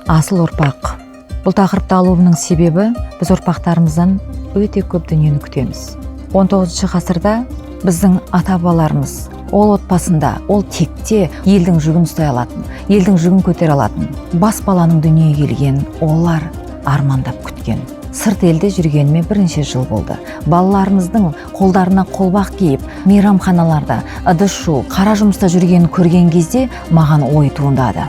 Асыл ұрпақ. Бұл тақырыпты алуымның себебі біз ұрпақтарымыздан өте көп дүниені күтеміз. 19 ғасырда біздің ата-бабаларымыз ол отбасында, ол текте елдің жүгін ұстай алатын, елдің жүгін көтере алатын. Бас баланың дүниеге келген олар армандап күткен. Сырт елде жүргеніме бірнеше жыл болды. Балаларымыздың қолдарына қолбақ киіп, мейрамханаларда, ыдыс-шу, қара жұмыста жүргенін көрген кезде маған ой туындады.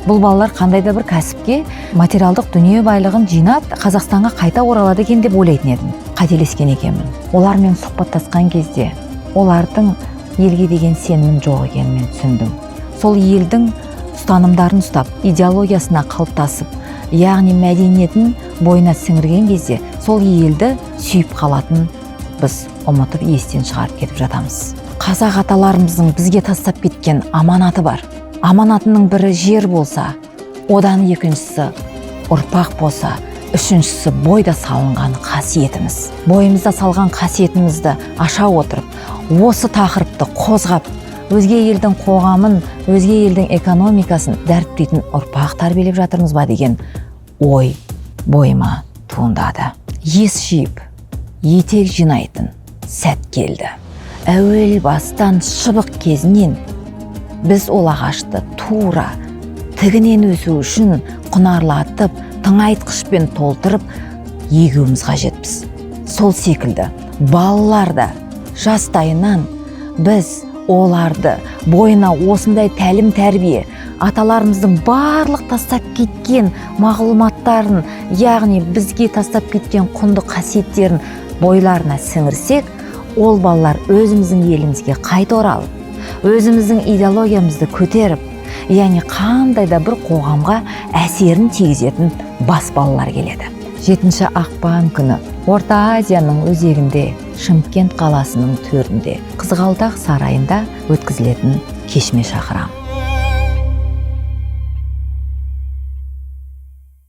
Бұл балалар қандай да бір кәсіпке материалдық дүние байлығын жинап, Қазақстанға қайта оралады екен деп ойлайтын едім. Қателескен екенмін. Олармен сұхбаттасқан кезде олардың елге деген сенімін жоқ екенін мен түсіндім. Сол елдің ұстанымдарын ұстап, идеологиясына қалыптасып, яғни мәдениетін бойына сіңірген кезде сол елді сүйіп қалатын біз ұмытып естен шығарып кетіп жатамыз. Қазақ аталарымыздың бізге тастап кеткен аманаты бар. Аманатының бірі жер болса, одан екіншісі ұрпақ болса, үшіншісі бойда салынған қасиетіміз. Бойымызда салған қасиетімізді аша отырып, осы тақырыпты қозғап, өзге елдің қоғамын, өзге елдің экономикасын дәріптейтін ұрпақ тәрбиелеп жатырмыз ба деген ой бойыма туындады. Ес жиып, етек жинайтын сәт келді. Әуел бастан шыбық кезінен біз ол ағашты тура тігінен өсу үшін құнарлатып, тыңайтқышпен толтырып егуіміз қажетпіз. Сол секілді балаларда жастайынан біз оларды бойына осындай тәлім тәрбие, аталарымыздың барлық тастап кеткен мағлұматтарын, яғни бізге тастап кеткен құнды қасиеттерін бойларына сіңірсек, ол балалар өзіміздің елімізге қайта оралып, өзіміздің идеологиямызды көтеріп, яғни қандай да бір қоғамға әсерін тигізетін бас балалар келеді. 7 ақпан күні Орта Азияның өзегінде, Шымкент қаласының төрінде, Қызғалдақ сарайында өткізілетін кешме шақырамын.